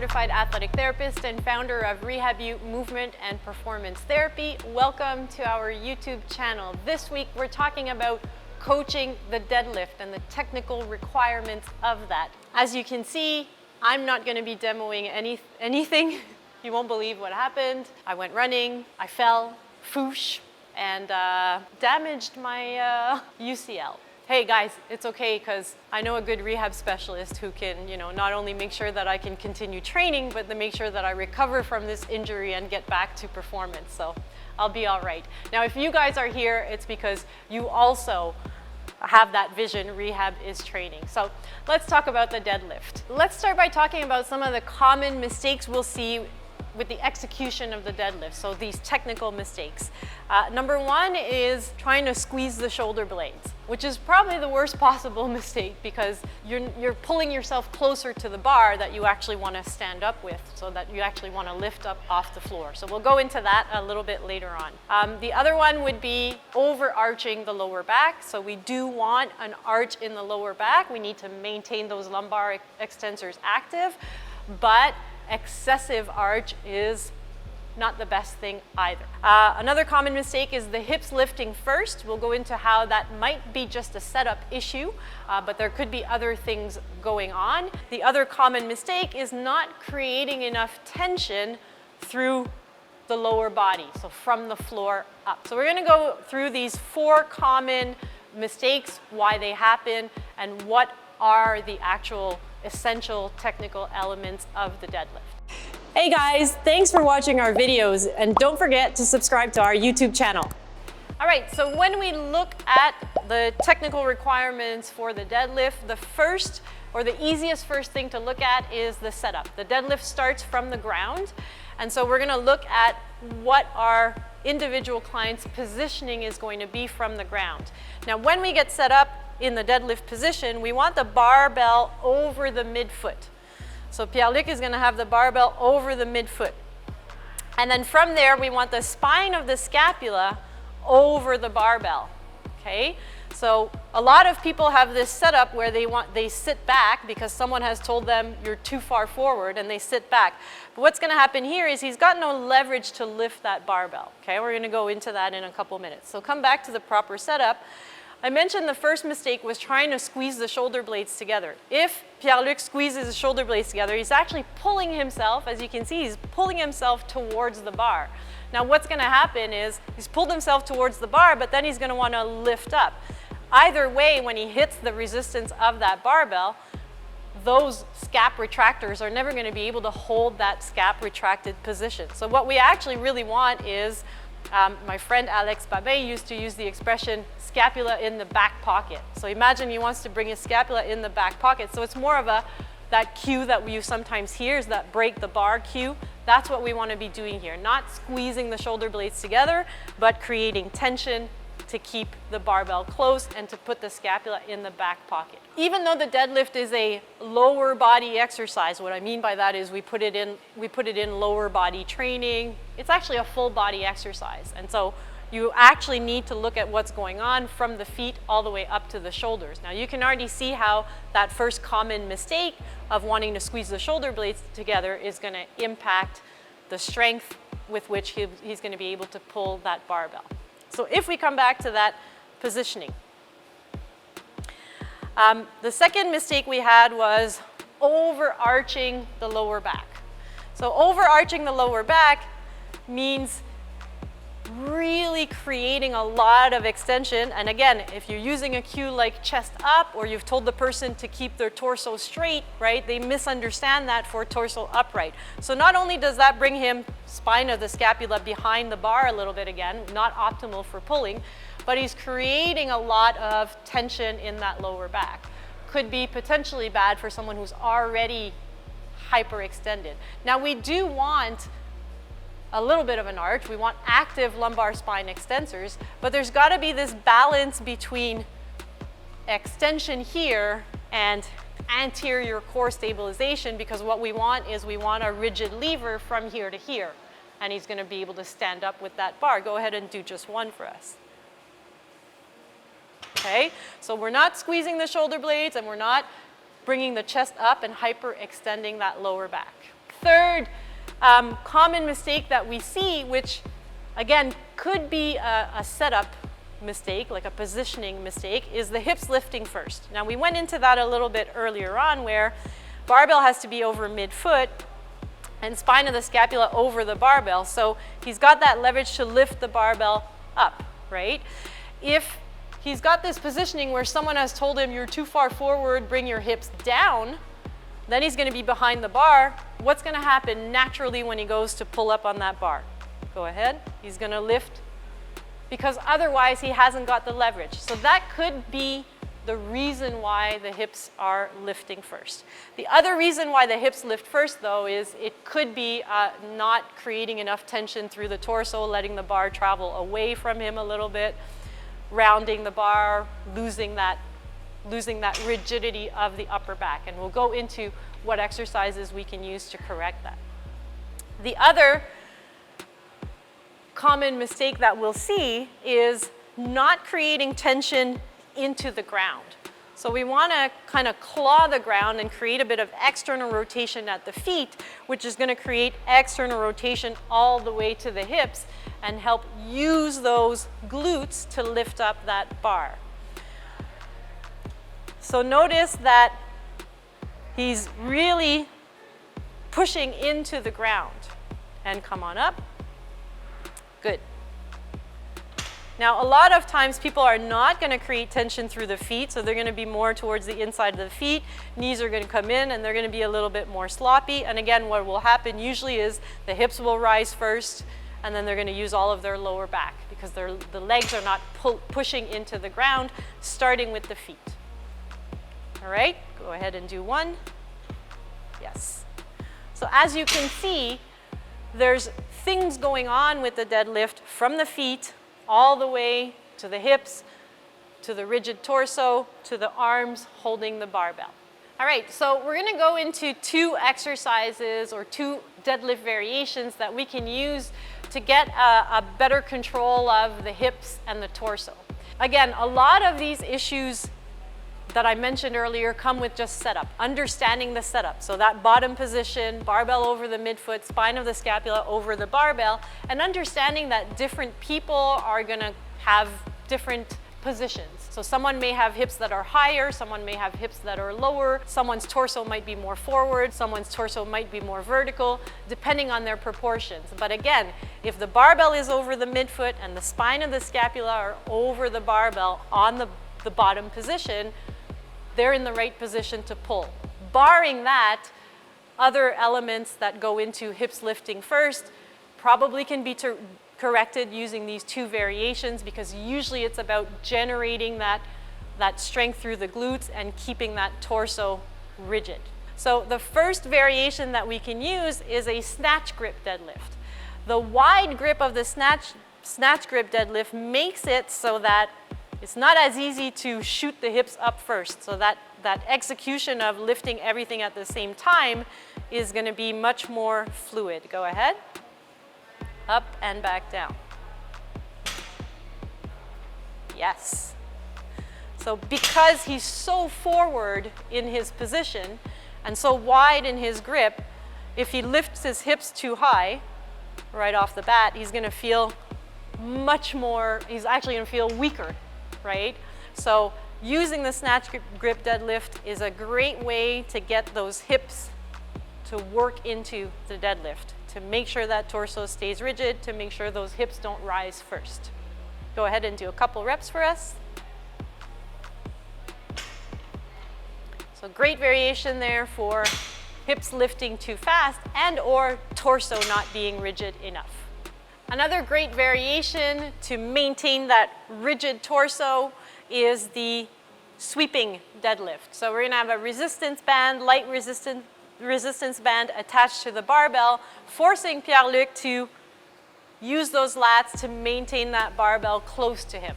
certified athletic therapist and founder of Rehab-U Movement and Performance Therapy. Welcome to our YouTube channel. This week we're talking about coaching the deadlift and the technical requirements of that. As you can see, I'm not going to be demoing anything. You won't believe what happened. I went running, I fell, foosh, and damaged my UCL. Hey guys, it's okay because I know a good rehab specialist who can, not only make sure that I can continue training, but to make sure that I recover from this injury and get back to performance. So I'll be all right. Now, if you guys are here, it's because you also have that vision. Rehab is training. So let's talk about the deadlift. Let's start by talking about some of the common mistakes we'll see with the execution of the deadlift, so these technical mistakes. Number one is trying to squeeze the shoulder blades, which is probably the worst possible mistake because you're pulling yourself closer to the bar that you actually want to stand up with, so that you actually want to lift up off the floor. So we'll go into that a little bit later on. The other one would be overarching the lower back. So we do want an arch in the lower back. We need to maintain those lumbar extensors active, but excessive arch is not the best thing either. Another common mistake is the hips lifting first. We'll go into how that might be just a setup issue, but there could be other things going on. The other common mistake is not creating enough tension through the lower body, so from the floor up. So we're going to go through these 4 common mistakes, why they happen, and what are the actual essential technical elements of the deadlift. Hey guys, thanks for watching our videos, and don't forget to subscribe to our YouTube channel. All right, so when we look at the technical requirements for the deadlift, the first or the easiest first thing to look at is the setup. The deadlift starts from the ground, and so we're going to look at what our individual client's positioning is going to be from the ground. Now, when we get set up in the deadlift position, we want the barbell over the midfoot. So Pierre-Luc is going to have the barbell over the midfoot. And then from there, we want the spine of the scapula over the barbell. Okay? So a lot of people have this setup where they sit back because someone has told them you're too far forward, and they sit back. But what's going to happen here is he's got no leverage to lift that barbell. Okay? We're going to go into that in a couple minutes. So come back to the proper setup. I mentioned the first mistake was trying to squeeze the shoulder blades together. If Pierre-Luc squeezes the shoulder blades together, he's actually pulling himself, as you can see, he's pulling himself towards the bar. Now what's going to happen is he's pulled himself towards the bar, but then he's going to want to lift up. Either way, when he hits the resistance of that barbell, those scap retractors are never going to be able to hold that scap retracted position. So what we actually really want is, my friend Alex Babin used to use the expression scapula in the back pocket. So imagine he wants to bring his scapula in the back pocket. So it's more of that cue that you sometimes hear is that break the bar cue. That's what we want to be doing here. Not squeezing the shoulder blades together, but creating tension to keep the barbell close and to put the scapula in the back pocket. Even though the deadlift is a lower body exercise, what I mean by that is we put it in lower body training. It's actually a full body exercise. And so you actually need to look at what's going on from the feet all the way up to the shoulders. Now you can already see how that first common mistake of wanting to squeeze the shoulder blades together is going to impact the strength with which he's going to be able to pull that barbell. So if we come back to that positioning, the second mistake we had was overarching the lower back. So overarching the lower back means really creating a lot of extension. And again, if you're using a cue like chest up, or you've told the person to keep their torso straight, right, they misunderstand that for torso upright. So not only does that bring him spine of the scapula behind the bar a little bit again, not optimal for pulling, but he's creating a lot of tension in that lower back. Could be potentially bad for someone who's already hyperextended. Now we do want a little bit of an arch. We want active lumbar spine extensors, but there's got to be this balance between extension here and anterior core stabilization, because what we want is we want a rigid lever from here to here, and he's going to be able to stand up with that bar. Go ahead and do just one for us. Okay, so we're not squeezing the shoulder blades, and we're not bringing the chest up and hyperextending that lower back. third common mistake that we see, which again could be a setup mistake, like a positioning mistake, is the hips lifting first. Now we went into that a little bit earlier on, where barbell has to be over midfoot and spine of the scapula over the barbell. So he's got that leverage to lift the barbell up, right? If he's got this positioning where someone has told him you're too far forward, bring your hips down, then he's going to be behind the bar. What's going to happen naturally when he goes to pull up on that bar? Go ahead. He's going to lift, because otherwise he hasn't got the leverage. So that could be the reason why the hips are lifting first. The other reason why the hips lift first, though, is it could be not creating enough tension through the torso, letting the bar travel away from him a little bit, rounding the bar, losing that rigidity of the upper back. And we'll go into what exercises we can use to correct that. The other common mistake that we'll see is not creating tension into the ground. So we want to kind of claw the ground and create a bit of external rotation at the feet, which is going to create external rotation all the way to the hips and help use those glutes to lift up that bar. So notice that he's really pushing into the ground. And come on up. Good. Now, a lot of times people are not going to create tension through the feet, so they're going to be more towards the inside of the feet. Knees are going to come in and they're going to be a little bit more sloppy. And again, what will happen usually is the hips will rise first, and then they're going to use all of their lower back because the legs are not pushing into the ground, starting with the feet. All right, go ahead and do one. Yes. So as you can see, there's things going on with the deadlift from the feet all the way to the hips, to the rigid torso, to the arms holding the barbell. All right, so we're going to go into two exercises or two deadlift variations that we can use to get a better control of the hips and the torso. Again, a lot of these issues that I mentioned earlier come with just setup, understanding the setup. So that bottom position, barbell over the midfoot, spine of the scapula over the barbell, and understanding that different people are gonna have different positions. So someone may have hips that are higher, someone may have hips that are lower, someone's torso might be more forward, someone's torso might be more vertical, depending on their proportions. But again, if the barbell is over the midfoot and the spine of the scapula are over the barbell on the bottom position, they're in the right position to pull. Barring that, other elements that go into hips lifting first probably can be corrected using these two variations, because usually it's about generating that strength through the glutes and keeping that torso rigid. So the first variation that we can use is a snatch grip deadlift. The wide grip of the snatch grip deadlift makes it so that it's not as easy to shoot the hips up first. So that execution of lifting everything at the same time is going to be much more fluid. Go ahead. Up and back down. Yes. So because he's so forward in his position and so wide in his grip, if he lifts his hips too high right off the bat, he's going to feel he's actually going to feel weaker, right? So using the snatch grip deadlift is a great way to get those hips to work into the deadlift, to make sure that torso stays rigid, to make sure those hips don't rise first. Go ahead and do a couple reps for us. So great variation there for hips lifting too fast and or torso not being rigid enough. Another great variation to maintain that rigid torso is the sweeping deadlift. So we're going to have a resistance band, light resistance band attached to the barbell, forcing Pierre-Luc to use those lats to maintain that barbell close to him.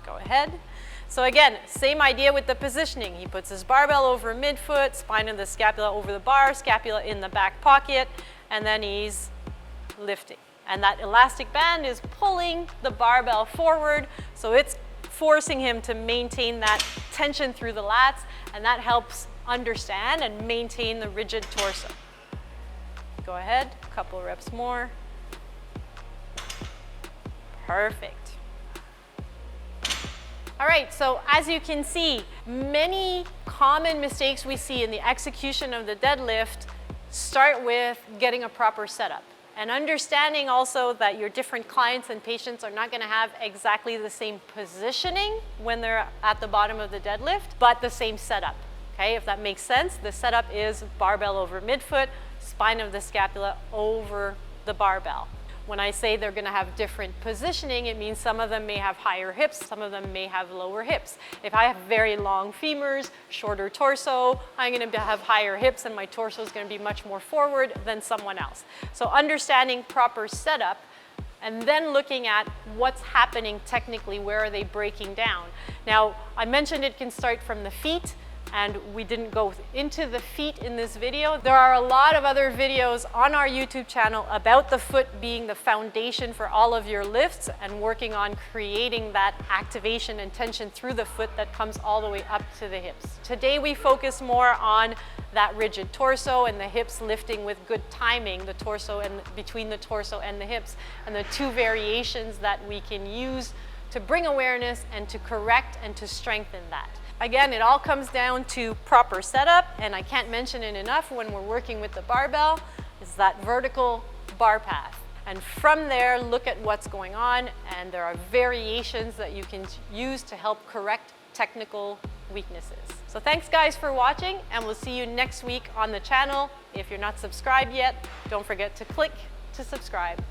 Go ahead. So again, same idea with the positioning. He puts his barbell over midfoot, spine of the scapula over the bar, scapula in the back pocket, and then he's lifting. And that elastic band is pulling the barbell forward, so it's forcing him to maintain that tension through the lats, and that helps understand and maintain the rigid torso. Go ahead, a couple reps more. Perfect. All right, so as you can see, many common mistakes we see in the execution of the deadlift start with getting a proper setup and understanding also that your different clients and patients are not going to have exactly the same positioning when they're at the bottom of the deadlift, but the same setup. Okay, if that makes sense, the setup is barbell over midfoot, spine of the scapula over the barbell. When I say they're going to have different positioning, it means some of them may have higher hips, some of them may have lower hips. If I have very long femurs, shorter torso, I'm going to have higher hips and my torso is going to be much more forward than someone else. So understanding proper setup and then looking at what's happening technically, where are they breaking down. Now, I mentioned it can start from the feet, and we didn't go into the feet in this video. There are a lot of other videos on our YouTube channel about the foot being the foundation for all of your lifts and working on creating that activation and tension through the foot that comes all the way up to the hips. Today we focus more on that rigid torso and the hips lifting with good timing, the torso and between the torso and the hips, and the two variations that we can use to bring awareness and to correct and to strengthen that. Again, it all comes down to proper setup, and I can't mention it enough when we're working with the barbell, is that vertical bar path. And from there, look at what's going on, and there are variations that you can use to help correct technical weaknesses. So thanks guys for watching, and we'll see you next week on the channel. If you're not subscribed yet, don't forget to click to subscribe.